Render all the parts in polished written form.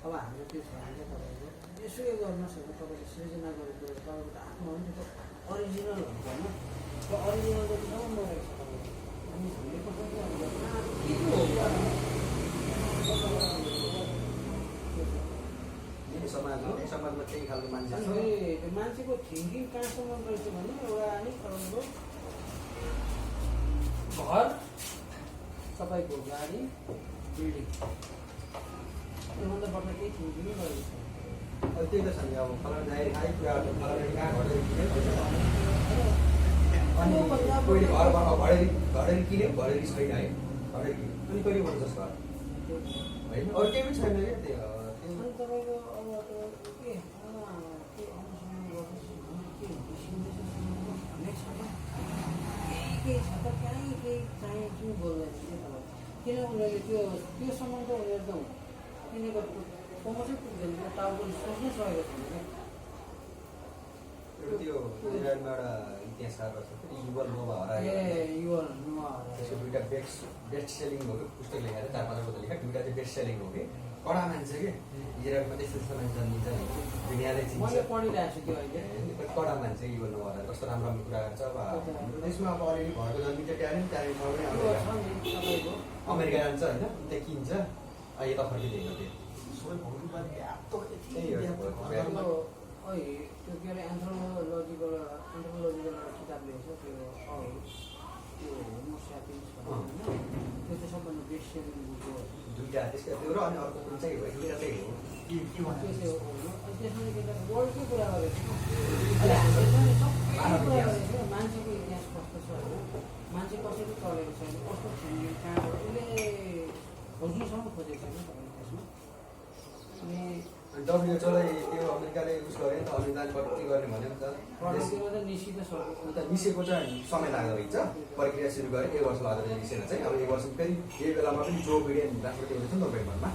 अब हाम्रो त्यो छ भने तपाईँको यसो गर्नुहोस् भने तपाईँले सृजना गरेको तपाईँको त आफ्नो हो नि त्यो अरिजिनल हुन्छ होइन त्यो अरिजिनल जतिसम्म नरहेको छ तपाईँको समाजमा त्यही खालको मान्छे छ। त्यो मान्छेको थिङ्किङ कहाँसम्म रहेछ भने एउटा नि तपाईँको घर तपाईँको गाडी बिल्डिङ त्योभन्दा बढ्दा केही थिङ्किङ नै गरेको छ। अब त्यही त छ नि अब फलाना गाडी खाइ कुराहरू फलाना कहाँ घडेर किन्यो अनि कहिले घरमा घडेर किन्यो घडेर छैन है घडेर किन्यो अनि कहिले बनाउँछ घर होइन अरू केही पनि छैन क्या त्यो अनि तपाईँको अब के केही छ त कहीँ केही चाहिँ किन बोल्दैन कि तपाईँ किन उनीहरूले त्योसम्म त उनीहरू त किनेको पहुँचै पुग्दैन त्यो टाउको सोच्नै सकेको छैन क्या त्यो इजरायलमा एउटा इतिहासकार रहेछ युवल नोभा हरायो युवल नोभा त्यसको दुइटा बेस्ट सेलिङ हो कि पुस्तक लेखेर 4-5 वटा लेखा दुइटा चाहिँ बेस्ट सेलिङ हो कि कडा मान्छे कि इजरायलमा त्यस्तो त्यस्तो मान्छे जन्मिन्छ दुनियाँले चिन्छ मैले पढिरहेको छु त्यो अहिले कडा मान्छे युवल नोभा हरायो कस्तो राम्रो राम्रो कुरा गर्छ अब हाम्रो देशमा अब अलिअलि घरको जन्मिन्छ त्यहाँदेखि अमेरिका जान्छ होइन त्यहाँ किन्छ यता फर्किँदैन त्यो त्यो के अरे एन्थ्रोलोजिकल किताब लेखेको छ त्यो होमोस्यापियन्स होइन त्यो चाहिँ सबभन्दा बेस्ट सेलिङ बुक हो दुईवटा त्यसको त्यो र अनि अर्को कुन चाहिँ हो एउटा चाहिँ हो त्यसमा वर्ल्डकै कुरा गरेको छ अहिले हामीले सबै कुरा गरेको छ मान्छेको इतिहास कस्तो छ होइन मान्छे कसरी चलेको छ कस्तो थिङ्किङ कहाँबाट उसले खोज्नुसम्म खोजेको छैन तपाईँको त्यसमा अनि डब्ल्युएचओलाई त्यो अमेरिकाले उस गरे नि त अमेरिकाले कति गर्ने भन्यो नि त निसेको चाहिँ समय लाग्दो रहेछ प्रक्रिया सुरु गरे 1 वर्ष लाग्दो रहेछ निसेर चाहिँ अब 1 वर्ष फेरि यही बेलामा पनि जो बिडेन राष्ट्रपति हुँदैछ नोभेम्बरमा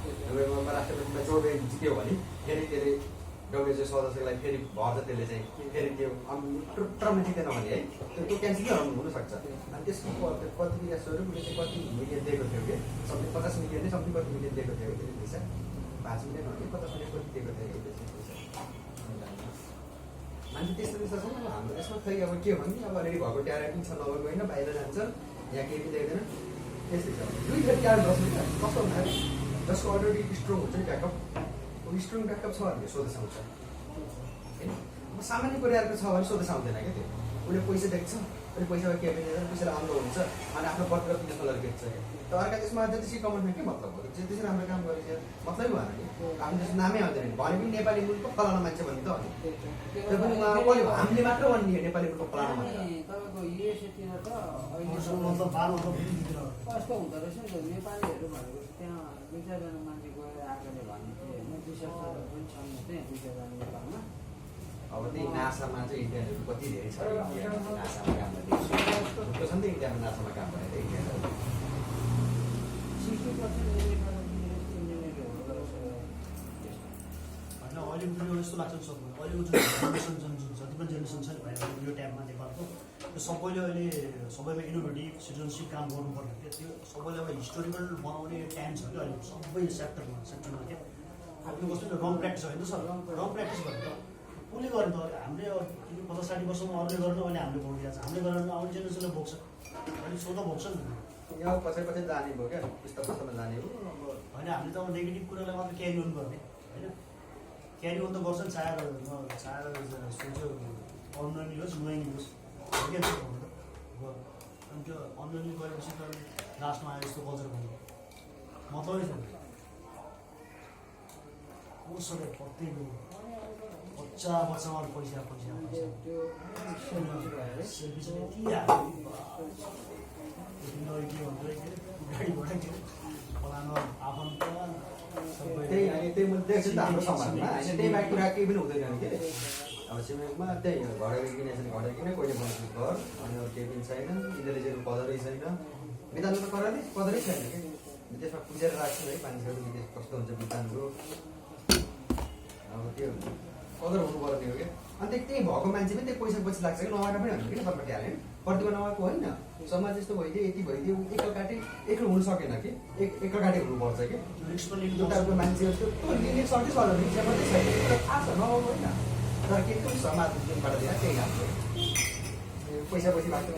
राष्ट्रपतिमा जो बिडेन जित्यो भने फेरि त्यसले डब्ल्युएचओ सदस्यलाई फेरि भर्छ त्यसले चाहिँ फेरि त्यो टर्म जितेन भने है त्यो क्यान्सल हुनसक्छ अनि त्यसको प्रतिक्रिया स्वरूप उसले चाहिँ कति मिलियन दिएको थियो कि सम्झि 50 मिलियन नै सम्झि कति मिलियन दिएको थियो त्यसले पैसा 5 मिलियन हो कि 50 मिलियन कति दिएको थियो पैसा मान्छे त्यस्तो छ नि हाम्रो देशमा खै अब के भन्ने अब अलरेडी भएको ट्यालेन्ट छ नभएको होइन बाहिर जान्छ यहाँ केही पनि देख्दैन त्यस्तै छ 2 फेरि ट्यालेन्ट गर्छ नि कस्तो भन्दाखेरि जसको अलरेडी स्ट्रङ हुन्छ नि ब्याकअप स्ट्रङ ब्याकअप छ भने सोधेस आउँछ होइन अब सामान्य परिवारको छ भने सोधेस आउँदैन क्या त्यो उसले पैसा देख्छ अनि पैसामा के पनि पैसा राम्रो हुन्छ अनि आफ्नो पत्र किन कलर बेच्छ क्या त अर्का देशमा त्यति कमाउनु के मतलब हो त्यति राम्रो काम गरेको मतलबै भएन नि हाम्रो देश नामै आउँदैन भने पनि नेपाली मुलुकको फलाना मान्छे भन्ने त हो नि त्यो पनि हामीले मात्र भन्ने नेपाली मुलुकको फलाना मान्छे तपाईँको युएसएतिर त अहिले कस्तो हुँदो रहेछ नि त नेपालीहरू भनेको त्यहाँ 2-4जना मान्छे गएर आएकोले भन्ने थियो होइन 2-4 पनि छन् त्यहाँ 2-4जना नेपालमा अब त्यही नासामा चाहिँ इन्डियनहरू कति धेरै छ नासामा काम गर्ने छ नि त इन्डियामा नासामा काम गरेर इन्डियनहरू 60% होइन अहिले कुरो यस्तो लाग्छ नि अहिलेको जुन जेनेरेसन जति पनि जेनेरेसन छ नि भाइ यो टाइममा नेपालको त्यो सबैले अहिले सबैमा इनोभेटिभ सिटिजनसिप काम गर्नुपर्ने क्या त्यो सबैले अब हिस्टोरिकल बनाउने टाइम छ कि अहिले सबै सेक्टरमा क्या आफ्नो कस्तो रङ प्र्याक्टिस होइन त सर रङ प्र्याक्टिस भयो त कसले गर्ने त हामीले 50-60 वर्षमा अरूले गर्नु अहिले हामीले भोगिरहेको छ हामीले गरेर आउने जेनेरेसनले भोग्छ अहिले सो त भोग्छ नि यहाँ पछि जाने भयो क्या पुस्तकमा जाने हो अब होइन हामीले त अब नेगेटिभ कुरालाई मात्र क्यारी अन गर्ने होइन क्यारी अन त गर्छ नि चाहेर सोच्यो अनलाइन होस् नोइङ होस् के छ अब अनि त्यो अनलाइन गरेपछि त लास्टमा आयो यस्तो कल्चर भन्नु मतलबै छैन कसरी प्रत्येक बच्चामा पैसा त्यही देख्छु त हाम्रो समाजमा होइन त्यही बाहेक कुरा केही पनि हुँदैन कि अब छिमेकमा त्यही घडेर किने छैन घडेर किने कोहीले बनाउँछु घर अनि अरू केही पनि छैन यिनीहरूले चाहिँ कदरै छैन विधानमा त कदरै छैन कि त्यसमा पुजेर राख्छु है मानिसहरू विदेश कस्तो हुन्छ विधानको अब त्यो कदर हुनुपर्ने हो क्या अन्त त्यही भएको मान्छे पनि त्यही पैसा पछि लाग्छ कि नआएर पनि होइन कि तपाईँ ट्यालेन्ट प्रतिभा नआएको होइन समाज यस्तो भइदियो यति भइदियो एकलकाटे एक्लो हुनु सकेन कि एकलकाटे हुनुपर्छ कि एउटा मान्छे त्यो लिने सक्छ होला रिक्सा मात्रै छैन थाहा छ नआउनु होइन तर के पनि समाजबाट दिएर त्यही राम्रो पैसा पछि लाग्छ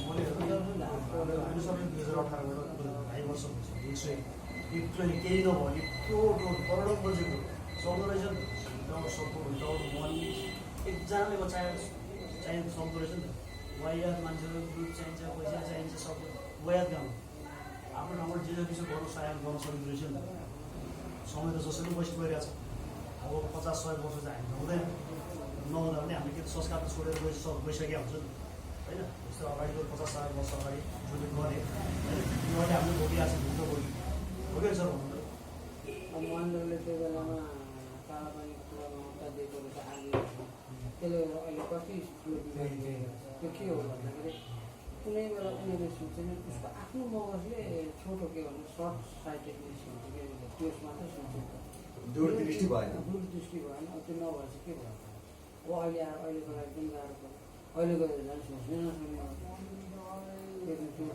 मैले सबै 2018बाट 2.5 वर्ष भइसक्यो लिटरली केही नभने करोडौँ बजेको सक्दो रहेछ नि विदाउट सपोर्ट विदाउट मनी एकजनाले चाहिएको सक्दो रहेछ नि त वायात मान्छेहरू दुध चाहिन्छ पैसा चाहिन्छ सक्दो वायात गाउँ आफ्नो ठाउँबाट जे जति गर्नु सहायता गर्न सकिँदो रहेछ नि त समय त जसरी बसी गइरहेको छ अब 50-100 वर्ष चाहिँ हामी हुँदैन नहुँदा पनि हामीले के संस्कार त छोडेर गइसकेका हुन्छ नि होइन जस्तो अगाडिको 50-60 वर्ष अगाडि जसले गरेँ होइन हामीले भोगिरहेको छ भुक्न भोगेको छ भन्नु अब महेन्द्रले त्यो बेलामा कालापानीको कुरामा हप्ता दिएको रहेछ आगे त्यसले गर्दा अहिले कति त्यो के हो भन्दाखेरि कुनै बेला उनीहरूले सोच्दैन उसको आफ्नो मगजले छोटो के भन्नु सर्ट साइटेडनेस हुन्छ के त्यस मात्रै सोच्छ दूरदृष्टि भएन दूरदृष्टि भएन अब त्यो नभएर चाहिँ के भयो अब अहिले आएर अहिलेको लागि पनि गाह्रो पर्यो अहिले गएर झन् सोच्नै नसक्ने त्यो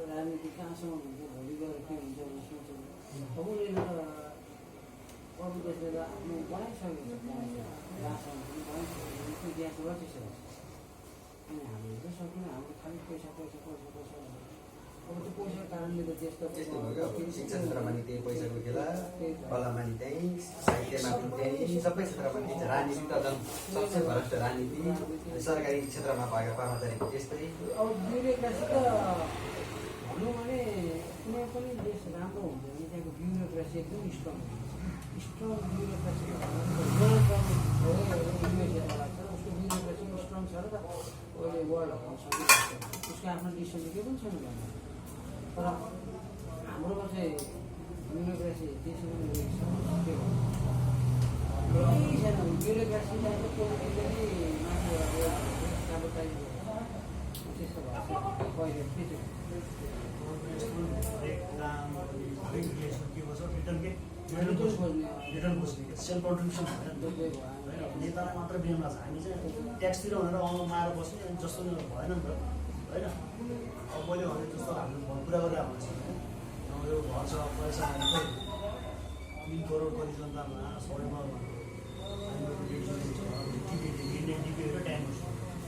राजनीति कहाँसम्म हुन्छ भोलि गएर के हुन्छ भने सोच्दैन अब उनीहरूले त अरू देशले त आफ्नो बनाइसकेको छ रासन पनि बनाइसकेको त्यो ग्यास रचिसकेको छ अनि हामीले चाहिँ सकिन हाम्रो खालि पैसा पैसा पैसा पैसा अब त्यो पैसाको कारणले त देश त त्यस्तो भयो क्या अब शिक्षा क्षेत्रमा नि त्यही पैसाको खेला कलामा नि त्यहीँ साहित्यमा पनि त्यहीँ सबै क्षेत्रमा नि राजनीति त झन् सबसे भ्रष्ट राजनीति सरकारी क्षेत्रमा भएको कर्मचारीको त्यस्तै अब ब्युरोक्रेसी त भनौँ भने कुनै पनि देश राम्रो हुन्छ भने त्यहाँको ब्युरोक्रेसी एकदम स्ट्रङ ब्युरोक्रेसी युएसएमा लाग्छ उसको ब्युरोक्रेसी स्ट्रङ छ र त अहिले वर्ल्ड हकाउँछ उसको आफ्नो डिसिसन केही पनि छैन भन्नु तर हाम्रोमा चाहिँ ब्युरोक्रेसी त्यसरी केही छैन ब्युरोक्रेसीलाई त पोलिटिकली मान्छेहरू एडभर्टाइज त्यस्तो भएको पहिले के थियो रिटर्न खोज्ने सेल्फ कन्ट्रिब्युसन भनेर नेतालाई मात्र बिहान लाग्छ हामी चाहिँ ट्याक्सतिर भनेर आउनुमा आएर बस्ने अनि जस्तो भएन नि त होइन अब मैले भने जस्तो हामीले कुरा गरेर हुन्छ यो घर छ पैसा 3 करोड कति जनतामा सबैमा डिपेर टाइम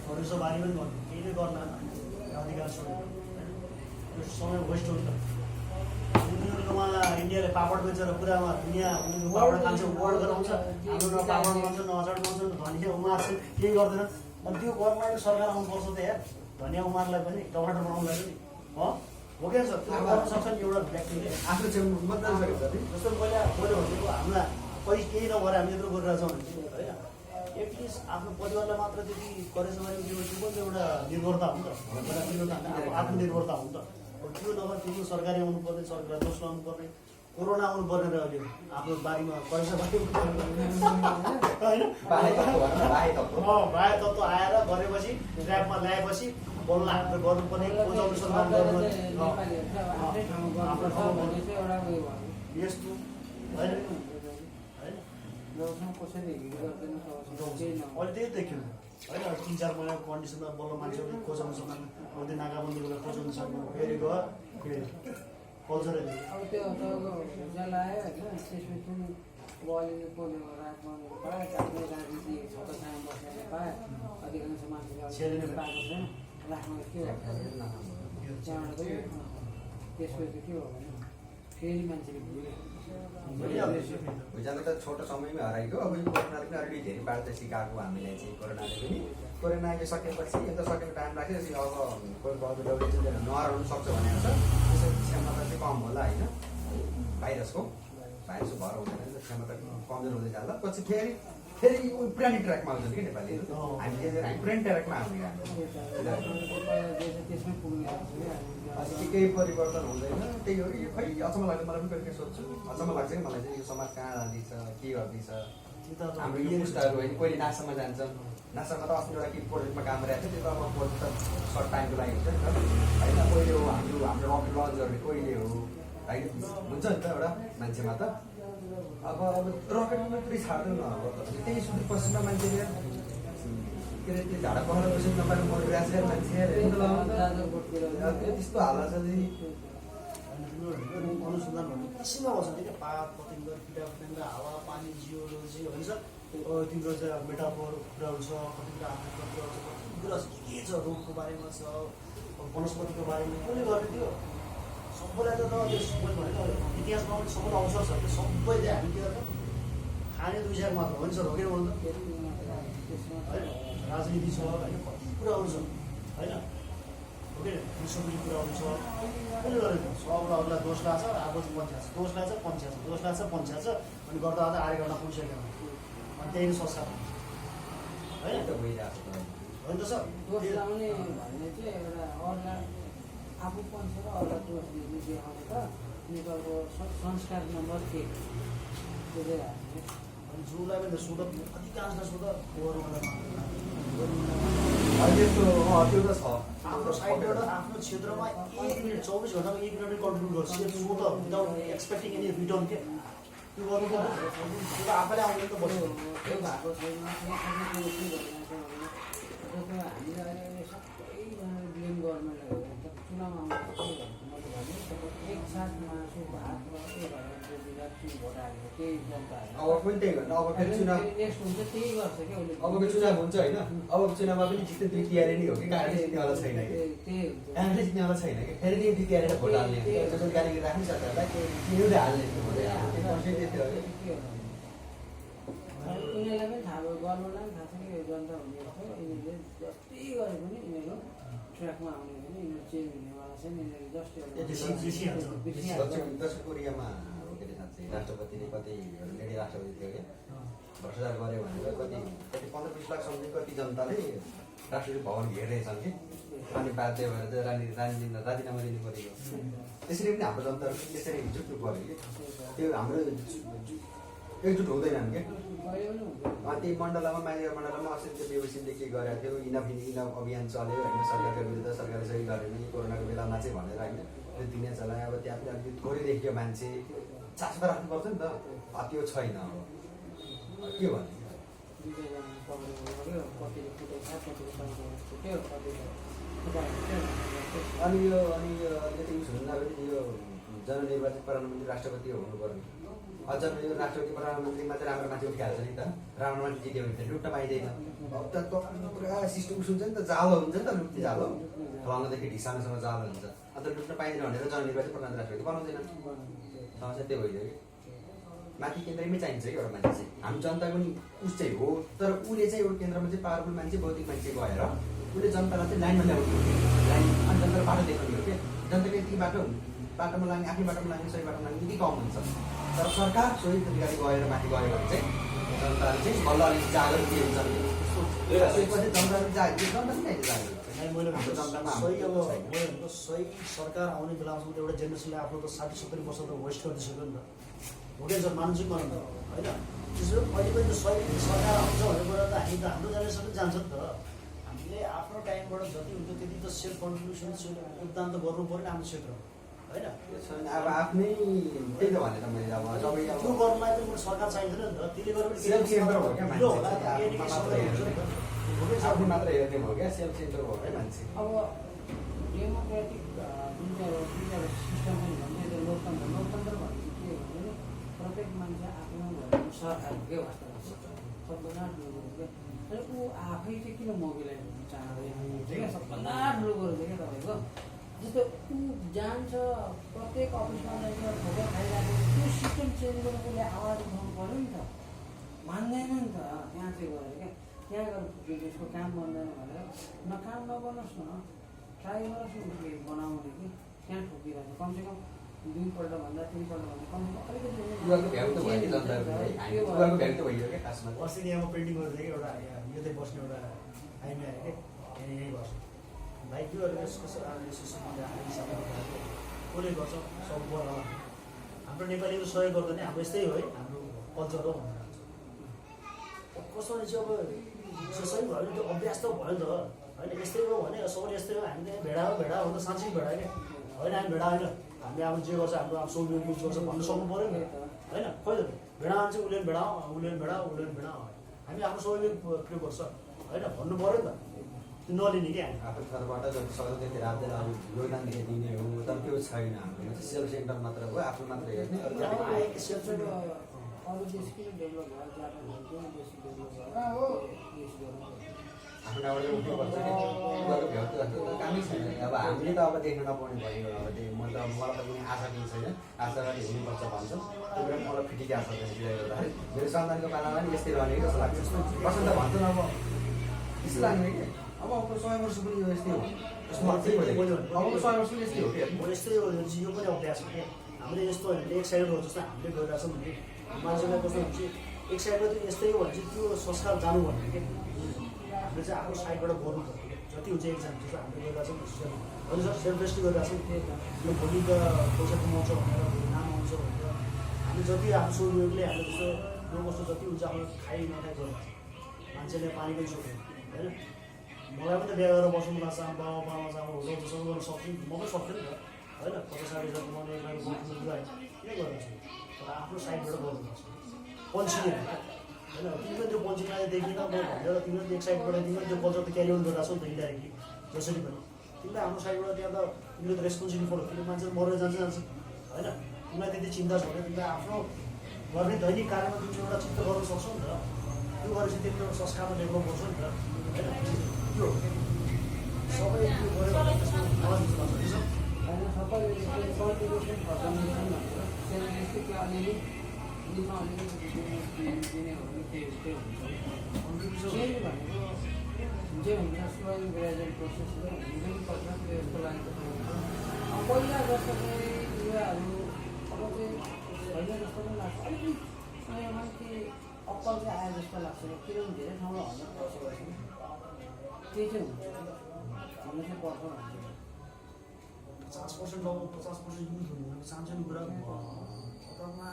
अरू यसो बारी पनि गर्नु केही नै गर्न अधिकार छोडेर त्यो समय वेस्ट हुन्छ उनीहरूकोमा इन्डियाले पापड बेचेर पुरामा दुनियाँ उनीहरू पापड खान्छ वर्ल्ड गराउँछ हाम्रो न पापड बनाउँछ न अचार बनाउँछ न धनियाँ उमार्छ केही गर्दैन अनि त्यो गर्नलाई सरकार आउनुपर्छ त यार धनियाँ उमारलाई पनि टमाटर बनाउनलाई पनि हो क्या सर त्यो गर्न सक्छ नि एउटा व्यक्तिले आफ्नो चाहिँ मतलब जस्तो मैले भनेको हामीलाई पैसा केही नभएर हामी यत्रो गरिरहेछौँ भने होइन एटलिस्ट आफ्नो परिवारलाई मात्र त्यति करेसम्म त्यो पनि एउटा निर्भरता हो नि त आत्मनिर्भरता हो नि त त्यो नभए त्यो सरकारी आउनु पर्ने सरकार दोष लाउनु पर्ने कोरोना आउनु पर्ने र अहिले आफ्नो बारीमा पैसा होइन बाह्य तत्त्व आएर गरेपछि ट्र्यापमा ल्याएपछि बोल्न हाम्रो गर्नुपर्ने बुझाउनु सम्मान गर्नु यस्तो होइन अहिले त्यही देखियो होइन 3-4 महिनाको कन्डिसनमा बल्ल मान्छेहरूले खोजाउनु सक्नु अहिले नाकाबन्दीबाट खोजाउनु सक्नु फेरि गयो फेरि कल्चरै अब त्यो तपाईँको लगायो होइन त्यसमा कुन अब अहिले पोलेको राजभवनहरू पायो आफ्नो राजनीति छताछायामा बसेर पायो अधिकांश मान्छेले पाएको छैन राख्नु के हो त्यहाँबाट पनि त्यसपछि के हो भने फेरि मान्छेले भुइँचालो त छोटो समयमै हराइगयो अब यो कोरोनाले पनि अलिकति धेरै बाटो त सिकाएको हामीलाई चाहिँ कोरोनाले पनि कोरोनाले सकेपछि यता सकेको टाइम राखेपछि अब WHO नहराउनु सक्छ भनेर छ त्यसको क्षमता चाहिँ कम होला होइन भाइरसको भएर हुँदैन क्षमता कमजोर हुँदै जान्छ पछि फेरि पुरानो ट्र्याकमा आउँछ कि नेपालीहरू हामी पुरानो ट्र्याकमा आउने त्यसमै पुग्ने केही परिवर्तन हुँदैन त्यही हो यो खै अचम्म लाग्छ मलाई पनि कहिले सोध्छु अचम्म लाग्छ कि मलाई चाहिँ यो समाज कहाँ जाँदैछ के गर्दैछ हाम्रो यो पुस्ताहरू होइन कहिले नासामा जान्छन् नासामा त अस्ति एउटा के प्रोजेक्टमा काम गरेको थियो त्यो त अब प्रोजेक्ट त सर्ट टाइमको लागि हुन्छ नि त होइन कहिले हो हाम्रो रकेट लन्चहरू कहिले हो होइन हुन्छ नि त एउटा मान्छेमा त अब रकेटमा मात्रै छाड्दैन अब त्यही सुदूरपश्चिममा मान्छेले के अरे त्यो झाडा पखाला बसेर नपाएर मरिरहेको छ मान्छे त्यस्तो हाल्ला छ अनुसन्धान भन्नु किसिममा बस्छ क्या पात पतिङ्ग किटा पतङ्ग हावा पानी जियोलोजी भन्छ तिम्रो चाहिँ मेटाफोर कुराहरू छ कति कुरा आफ्नो कुराहरू छ कति कुरा के छ रोगको बारेमा छ वनस्पतिको बारेमा कसले गर्ने त्यो सबैलाई त त्यो सबै भनेर इतिहासमा पनि सबैलाई अवसर छ त्यो सबैले हामी के गर्छौँ खाने दुई चार मात्र हो नि सर हो कि भन्नु होइन राजनीति छ होइन कति कुराहरू छ होइन हो कि विश्वको कुराहरू छ कसले गरेको सबलाई अरूलाई दोष लाग्छ आफू पन्छ्याछ दोष लाग्छ पन्छ्याछ अनि गर्दा गर्दा आएर गर्न पुगिसकेको अनि त्यही नै संस्कार होइन त भइरहेको छ होइन त सर दोष लाउने भन्ने चाहिँ एउटा अरूलाई आफू पन्छ र अरूलाई दोष दिने देखाउने त नेपालको संस्कार नम्बर 1 त्यो चाहिँ अनि जूलाई पनि सुध अधिकांश सुध अहिले त्यो त्यो त छ आफ्नो साइडबाट आफ्नो क्षेत्रमा 1 मिनट 24 घन्टामा 1 मिनट कन्ट्रिब्युट गर्छ सो त विदाउट एक्सपेक्टिङ एनी रिटर्न के त्यो गर्नु त त्यो आफैले आउने त बस्यो त्यो भएको छैन हामीलाई अहिले सबैजनाले ब्लेम गभर्मेन्टलाई हो चुनाव आउँछ एक साथ मासु भात र भोट हालेको केही जनता अब पनि त्यही गर्नु अब फेरि चुनाव नेक्स्ट हुन्छ त्यही गर्छ क्या उसले अबको चुनाव हुन्छ होइन अबको चुनावमा पनि जित्ने दुई तयारी नै हो कि काङ्ग्रेस जित्नेवाला छैन कि त्यही काङ्ग्रेस जित्नेवाला छैन कि फेरि त्यो दुई तयारी भोट हाल्ने जसरी गाली राख्ने सरकारलाई तिनीहरूले हाल्ने उनीहरूलाई पनि थाहा भयो गभर्मेन्टलाई पनि थाहा छ कि यो जनता हुने छ यिनीहरूले जस्तै गरे पनि यिनीहरू ट्र्याकमा आउने होइन यिनीहरू चेन्ज हुनेवाला छैन यिनीहरू जस्ट दक्षिण कोरियामा के अरे साँच्चै राष्ट्रपतिले कति लेडी राष्ट्रपति थियो क्या भ्रष्टाचार गऱ्यो भनेर कति 15-20 लाख सम्झे कति जनताले राष्ट्रपति भवन घेर्दैछन् कि अनि बाध्य भएर चाहिँ राजीनामा दिनु परेको त्यसरी पनि हाम्रो जनताहरू पनि त्यसरी जुट्नु पऱ्यो कि त्यो हाम्रो एकजुट हुँदैनन् क्या अनि त्यही मण्डलामा माइजर मण्डलामा अस्ति त्यो बेबसीले के गरेको थियो इनफ अभियान चल्यो होइन सरकारको विरुद्ध सरकारले सही गरेन कोरोनाको बेलामा चाहिँ भनेर होइन त्यो दुनियाँ चलायो अब त्यहाँ पनि अलिकति थोरै देखियो मान्छे चासो त राख्नुपर्छ नि त त्यो छैन अब के भन्ने अनि यो अलिकति उस हुँदा पनि यो जननिर्वाचित प्रधानमन्त्री राष्ट्रपति हुनुपर्ने अझ यो राष्ट्रपति प्रधानमन्त्रीमा चाहिँ राम्रो मान्छे उठिहाल्छ नि त राम्रो मान्छे जित्यो भने त लुट्न पाइँदैन अब त पुरा सिस्टम उस हुन्छ नि त जालो हुन्छ नि त लुट्ने जालो फलानादेखि ढिसानोसँग जालो हुन्छ अन्त लुट्न पाइँदैन भनेर जननिर्वाचित प्रधानमन्त्री राष्ट्रपति बनाउँदैन समस्या त्यो भइदियो कि माथि केन्द्रमै चाहिन्छ कि एउटा मान्छे चाहिँ हाम्रो जनता पनि उस चाहिँ हो तर उसले चाहिँ एउटा केन्द्रमा चाहिँ पावरफुल मान्छे बौद्धिक मान्छे गएर उसले जनतालाई चाहिँ लाइनमा ल्याउने हो लाइन अनि जनतालाई बाटो देखाउने हो कि जनताको यति बाटोमा लाग्ने आफ्नै बाटोमा लाग्ने सही बाटोमा लाग्ने निकै कम हुन्छ तर सरकार सोही तरिकाले गएर माथि गयो भने चाहिँ जनताले चाहिँ बल्ल अलिक जागरुक के हुन्छ जनताले जनता पनि जागरुक सही सरकार आउने बेलामा एउटा जेनेरेसनले आफ्नो त 60-70 वर्ष त वेस्ट गरिदिइसक्यो नि त हो कि सर मान्छु होइन त्यसो अहिले पनि त सही सरकार आउँछ भनेर त हामी त हाम्रो जेनेरेसन पनि जान्छ नि त हामीले आफ्नो टाइमबाट जति हुन्छ त्यति त सेल्फ कन्ट्रिब्युसन योगदान त गर्नु पऱ्यो नि हाम्रो क्षेत्रमा होइन अब आफ्नै त्यही त भनेर मैले अब सबै त्यो गर्नलाई पनि सरकार चाहिँदैन नि त त्यसले गर्दा सेल्फ सेन्टर हो क्या आफ्नो मात्र हेर्ने हो क्या सेल्फ सेन्टर हो क्या मान्छे अब डेमोक्रेटिक जुन चाहिँ सिस्टम पनि भन्ने लोकतन्त्र भनेको के हो भने प्रत्येक मान्छे आफ्नो सरकारकै वास्तवमा सबभन्दा ठुलो क्या अनि ऊ आफै चाहिँ किन मोबिलाइज हुन चाहँदैन सबभन्दा ठुलो कुरो चाहिँ क्या तपाईँको जस्तो ऊ जान्छ प्रत्येक अफिसमा जान्छ ठोकर खाइरहेको त्यो सिस्टम चेन्ज गरेर उसले आवाज उठाउनु पऱ्यो नि त मान्दैन नि त त्यहाँ चाहिँ गएर क्या त्यहाँ गएर त्यसको काम बन्दैन भनेर न काम नगर्नुहोस् न ट्राई गर्नुहोस् न उसले बनाउने कि त्यहाँ ठोकिरहेको कमसेकम 2 पल्टभन्दा 3 पल्टभन्दा कमसेकम अलिकति अस्ति यहाँ पेन्टिङ गर्दै एउटा यो चाहिँ बस्ने एउटा आइमी आयो कि यहीँ बस्छ भाइ त्यो कसले गर्छ सब हाम्रो नेपालीको सहयोग गर्दैन हाम्रो यस्तै हो है हाम्रो कल्चर हो भनेर कस्तो चाहिँ अब सही भयो नि त्यो अभ्यास त भयो नि त होइन यस्तै हो भने सबैले यस्तै हो हामी त भेडा हो त साँच्चै भेडा क्या होइन हामी भेडा होइन हामीले अब जे गर्छ हाम्रो अब सोल युज गर्छ भन्नु सक्नु पऱ्यो नि होइन खोइ त भेडा मान्छे उसले भेडा हामी आफ्नो सोल प्रयोग गर्छ होइन भन्नु पऱ्यो नि त त्यो नलिने कि हामी आफ्नो तर्फबाट जति सक्दो त्यति राख्दैन अब योगदान दिने हो तर त्यो छैन हाम्रो चाहिँ सेल्फ सेन्टर मात्र हो आफ्नो मात्र हेर्ने अरू देश किन डेभलप भयो जापान बेसी डेभलप भयो आफ्नोबाट उठ्नुपर्छ कि उनीहरूको भ्याउ कामै छैन अब हामीले त अब देख्न नपाउने भयो अब त्यो मलाई त कुनै आशा पनि छैन आशावादी हुनुपर्छ भन्छ त्यो कुरा मलाई फिटिके आशा छैन त्यसले गर्दाखेरि मेरो सन्तानको पालामा पनि यस्तै रहने कि जस्तो लाग्छ बसन्त भन्छ अब यस्तो लाग्ने कि अब 100 वर्ष पनि यो यस्तै हो जस्तो लाग्छ अब 100 वर्ष पनि यस्तै हो कि यस्तै हो यो पनि अभ्यास हो कि हामीले यस्तो एक साइड हो जस्तो हामीले गरिरहेछौँ भने मान्छेलाई कस्तो हुन्छ एक साइडमा चाहिँ यस्तै हो भने चाहिँ त्यो संस्कार जानु भन्ने कि हामीले चाहिँ आफ्नो साइडबाट गर्नु पर्यो जति हुन्छ एक्जाम जस्तो हामीले गरिरहेछौँ हजुर सर सेल्फ रेस्टी गरिरहेछौँ यो भोलि त पैसा कमाउँछ भनेर नाम आउँछ भनेर हामी जति आफ्नो सोलले हामीले जस्तो यो कस्तो जति हुन्छ आफ्नो खाइ नखाइ गरिरहेछ मान्छेले पानी पनि सोध्यो होइन मलाई पनि त बिहा गरेर बस्नु लाग्छ बाबा चाहिँ अब जसो गर्न सक्छु म पनि सक्छु नि त होइन 50-60 हजार कमाउने किन गरिरहेको छु तर आफ्नो साइडबाट गर्नुपर्छ पन्छिने होइन तिमीले त्यो पन्छिने देखिन म भनेर तिमीले एक साइडबाट तिमीले त्यो कल्चर त क्यारी अन गरिरहेको छौ नि त इन्डाइरेक्टली जसरी पनि तिमीलाई हाम्रो साइडबाट त्यहाँ त तिमीले त रेस्पोन्सिबिलिटी फलो तिमीले मान्छे मरेर जान्छ होइन तिमीलाई त्यति चिन्ता छ भने तिमीलाई आफ्नो गर्ने दैनिक कार्यमा तिमीले एउटा चित्त गर्न सक्छौ नि त त्यो गरेपछि तिमीले एउटा संस्कारमा डेभलप गर्छौ नि त होइन त्यो सबै त्यो गरेर त्यसमा नजिक लाग्छ होइन सबै कल्टिभेसन फर्टिलाइजेसन भन्छ सेल्फ अलिअलि दिनमा अलिकति दिने हो भने त्यही चेन्ज भनेको जे हुन्छ स्लोइङ ग्रेजुअल प्रोसेस हुनु पनि पर्छ त्यसको लागि पहिला जस्तो चाहिँ युवाहरू अब चाहिँ छैन जस्तो पनि लाग्छ अलिकति समयमा के अप्पल चाहिँ आयो जस्तो लाग्छ किनभने धेरै ठाउँमा हल्ला बसेको छ त्यही चाहिँ हुन्छ हुनु चाहिँ पर्छ भन्छ 50% अब 50% युथ हुनु सानसानो कुरा खतरमा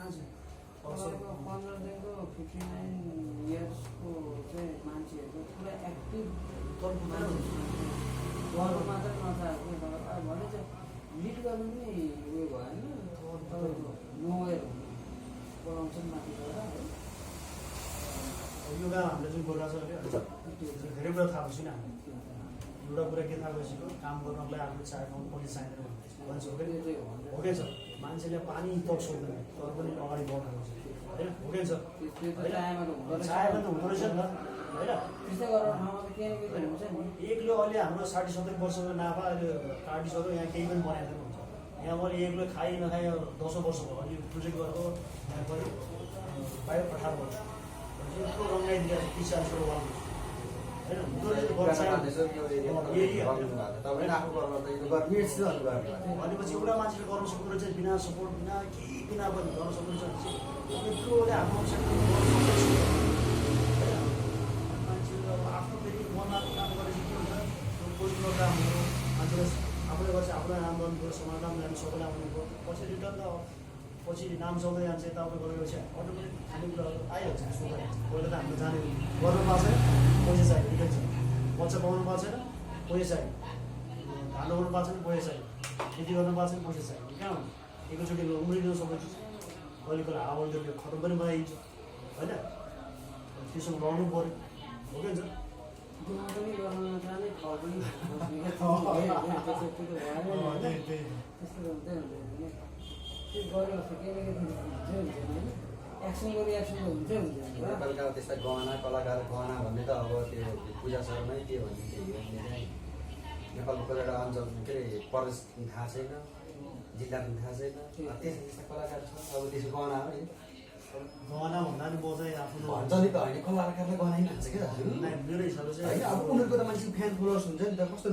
तपाईँको 15देखिको 59 इयर्सको चाहिँ मान्छेहरूको पुरा एक्टिभ मान्छे गर्नु मात्रै नचाहेको भने चाहिँ लिड गर्नु पनि उयो भएन तपाईँको नोवेर बोलाउँछ नि माथि गएर योगा हामीले जुन गरिरहेको छ धेरै कुरा थाहा भएपछि नि हामीले एउटा कुरा के थाहा भइसक्यो काम गर्नलाई आफ्नो चाहेको पनि चाहिँदैन भन्छ हो कि छ मान्छेले पानी तक सोध्दैन तर पनि अगाडि बढ्नु होइन हो कि छ चाहेमा त हुँदो रहेछ नि त होइन त्यस्तै गरेर ठाउँमा त केही न केही हुन्छ नि एक्लो अहिले हाम्रो 60-70 वर्षको नाफा अहिले काटिसक्यो यहाँ केही पनि बनाइदिनु हुन्छ यहाँ मैले एक्लो खाइ नखाइ 10 वर्ष भयो अनि प्रोजेक्ट गरेको यहाँ पऱ्यो 18 वर्ष यत्रो रङ्गाइदिएको छ 30-40 करोड वाल होइन हुँदो भनेपछि एउटा मान्छेले गर्न सक्दो रहेछ बिना सपोर्ट बिना केही बिना पनि गर्न सक्दो रहेछ यत्रोले हाम्रो मान्छेले अब आफ्नो फेरि मनमा काम गरेपछि के हुन्छ पोजिटिभ काम हो मान्छेले आफूले गर्छ आफूलाई नाम गर्नुको समाज नाम जानु सबैलाई आउनुको पछि रिटर्न त पछि नाम सक्दै जान्छ यताउता गरेपछि अटोमेटिक खानेकुराहरू आइहाल्छ पहिला त हामीले जाने गर्नु पाएको छैन पैसा चाहियो ठिकै छ बच्चा पाउनु पाएको छैन पैसा चाहियो धान लगाउनु पाएको छैन पैसा चाहियो खेती गर्नु पाएको छैन पैसा चाहियो कहाँ हुन्छ एकैचोटि उम्रिनु सबै चिज कहिले कहिले हावाले खतम पनि बनाइदिन्छ होइन त्यसमा लड्नु पऱ्यो हो कि हुन्छ पनि गर्न नचाहने फल पनि त्यस्तो हुँदै हुँदैन त्यो गरेको छ के हुन्छ हुन्छ होइन एक्सन गरी एक्सन त हुन्छै हुन्छ नेपालका त्यस्ता गहना कलाकार गहना भन्ने त अब त्यो पूजा शर्मै के भन्ने नेपालको कतिवटा अञ्चल के अरे प्रदेश थाहा छैन जिल्ला पनि थाहा छैन त्यस्ता कलाकार छ अब त्यसको गहना हो नि गहना भन्दा नि म चाहिँ आफ्नो भन्छ नि त होइन कलाकारले गहना हान्छ क्या मेरो हिसाबले चाहिँ होइन अब उनीहरूको त मान्छे फ्यान फलोवर्स हुन्छ नि त कस्तो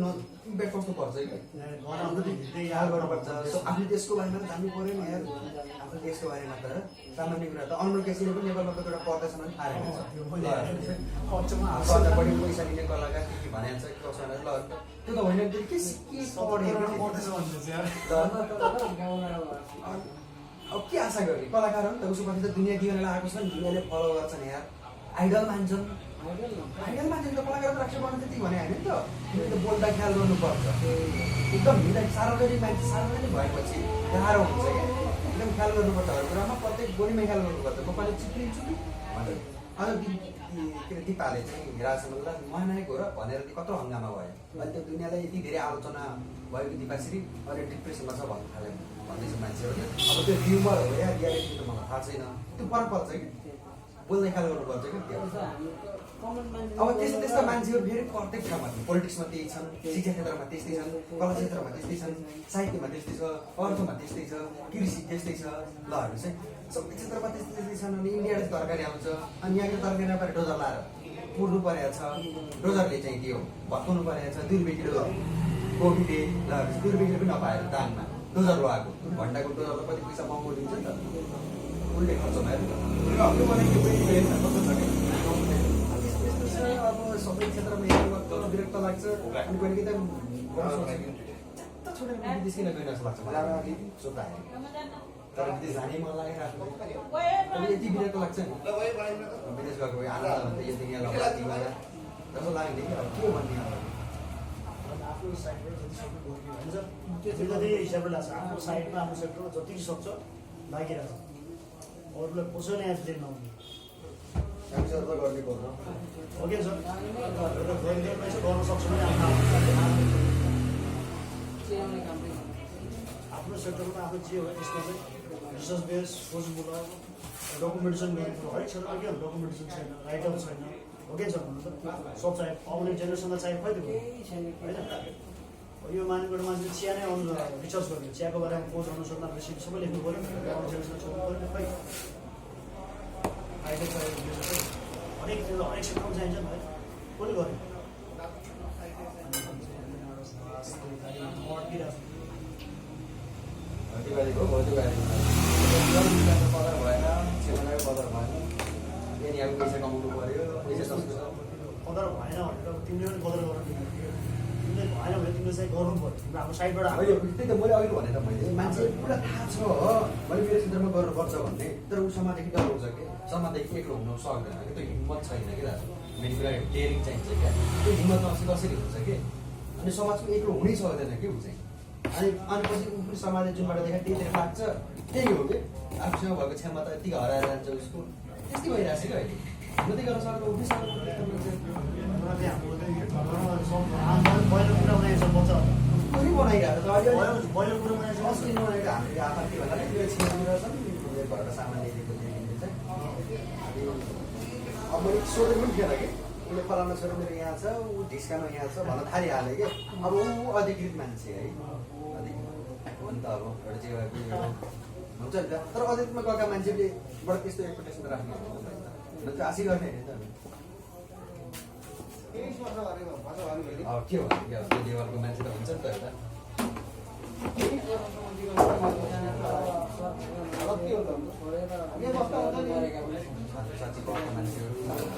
इम्प्याक्ट कस्तो पर्छ कि गहना याद गर्नुपर्छ आफ्नो देशको बारेमा जान्नु पऱ्यो नि यार आफ्नो देशको बारेमा त सामान्य कुरा त अनमोल केसीले पनि नेपालमा कतिवटा प्रदर्शन पनि थाहा हुन्छ बढी पैसा लिने कलाकार के भनेको छ कसो ल त्यो त होइन के अब के आशा गर्ने कलाकार हो नि त उसको पछि त दुनियाँ दिनलाई आएको छ नि दुनियाँले फलो गर्छन् यार आइडल मान्छन् आइडल न आइडल मान्छेले त कलाकारको रक्षा गर्न त्यति भने होइन नि त तिमीले त बोल्दा ख्याल गर्नुपर्छ एकदम हिँड्दा सार्वजनिक मान्छे सार्वजनिक भएपछि गाह्रो हुन्छ क्या एकदम ख्याल गर्नुपर्छ हर कुरामा प्रत्येक बोलीमा ख्याल गर्नुपर्छ म कहिले चिप्लिन्छु कि भनेर अझ के अरे दिपाले चाहिँ राजसमललाई महानायक हो र भनेर कत्रो हङ्गामा भयो अहिले त्यो दुनियाँलाई यति धेरै आलोचना भएको दिपाश्री अहिले डिप्रेसनमा छ भन्नु थाल्यो भन्दैछ मान्छेहरूले अब त्यो ह्युमर हो या रियालिटी त मलाई थाहा छैन त्यो फरक पर्छ कि बोल्ने ख्याल गर्नुपर्छ कि त्यो अब त्यस्तो त्यस्ता मान्छेहरू फेरि प्रत्येक ठाउँमा पोलिटिक्समा त्यही छन् शिक्षा क्षेत्रमा त्यस्तै छन् कला क्षेत्रमा त्यस्तै छन् साहित्यमा त्यस्तै छ अर्थमा त्यस्तै छ कृषि त्यस्तै छ लहरू चाहिँ सबै क्षेत्रमा त्यस्तै छन् अनि इन्डियाले तरकारी आउँछ अनि यहाँको तरकारी नपाएर डोजर लाएर पुर्नु परेको छ डोजरले चाहिँ त्यो भत्काउनु परेको छ 2 रुपियाँ किलो कोपीले लहरू 2 रुपियाँ किलो पनि नपाएर दाङमा डोजर लगाएको घन्टाको डोजरलाई कति पैसा महँगो दिन्छ नि त उल्टे खर्च भयो नि त अब सबै क्षेत्रमा विरक्त लाग्छ अनि कहिले त छोडेर विदेश किन गइरहेको लाग्छ मलाई सोध्दा तर विदेश जाने मन लागिरहेको यति विरक्त लाग्छ नि विदेश गएको भए आनन्द हुन्छ यो दुनियाँ लगाएर जस्तो लाग्ने कि अब के भन्ने आफ्नो साइडबाट जति सक्दो बोल्यो हुन्छ त्यो त्यही हिसाबले लाग्छ आफ्नो साइडमा आफ्नो सेक्टरमा जति सक्छ लागिरहेछ अरूलाई कसैले यहाँ चाहिँ नहुने क्याप्चर त गर्ने पर्छ ओके सर गर्न सक्छु भने आफ्नो सेक्टरमा आफ्नो जे हो त्यसमा चाहिँ रिसर्च बेस खोजमूलक डकुमेन्टेसन गर्नु हरेक क्षेत्रमा के हो डकुमेन्टेसन छैन राइटअप छैन ओके सर भन्नु त सब चाहिँ आउने जेनेरेसनलाई चाहिँ खै होइन यो मानेबाट मान्छे चिया नै आउनु रिसर्च गर्ने चियाको बारेमा खोज अनुसन्धान रेसिपी सबै लेख्नु पऱ्यो आउने जेनेरेसन छोड्नु पऱ्यो खै अहिले हरेक क्षेत्रमा चाहिन्छ नि है कसले गर्ने घटीबारीको घटीबारीमा पदर भएन छेउनाको पदर भएन त्यहाँदेखि अब पैसा कमाउनु पऱ्यो पैसा कदर भएन भनेर तिमीले पनि कदर गर्नु तिमीले भएन भने तिमीले चाहिँ गर्नु पऱ्यो तिम्रो आफ्नो साइडबाट त्यही त मैले अघि भने त मैले मान्छे पुरा थाहा छ मैले मेरो क्षेत्रमा गर्नुपर्छ भन्ने तर ऊ समाजदेखि डराउँछ कि समाजदेखि एक्लो हुन सक्दैन कि त्यो हिम्मत छैन कि दाजु मेरो कुरा डेयरिङ चाहिन्छ क्या त्यो हिम्मत चाहिँ कसरी हुन्छ कि अनि समाजको एक्लो हुनै सक्दैन कि ऊ चाहिँ अनि पछि ऊ समाजले जुनबाट देखा त्यही लाग्छ त्यही हो कि आफूसँग भएको क्षमता यतिकै हराएर जान्छ उसको त्यस्तै भइरहेको छ कि अहिले हिम्मतै गर्न सक्नु उठ्नै सक्नु पहिलो कुरा बनाएको छ बच्चा पनि बनाइरहेको छ अहिले पहिलो कुरा बनाएको छ अस्ति बनाएको हामीले आफा के भन्दा त्यो छिमेकीमा छ नि घरको सामान ल्याइदिएको चाहिँ अब मैले सोधेको पनि थिएन कि उसले फलाना छोरा मेरो यहाँ छ ऊ ढिस्कानो यहाँ छ भन्न थालिहाल्यो कि अब ऊ अधिकृत मान्छे है हो नि त अब एउटा चाहिँ हुन्छ नि त तर अधिकृतमा गएका मान्छेले बडा त्यस्तो एक्सपेक्टेसन त राख्नु हुँदैन त आशै गर्ने होइन अब के हो त्यो लेभलको मान्छे त हुन्छ नि त एउटा साँच्ची भएको मान्छेहरू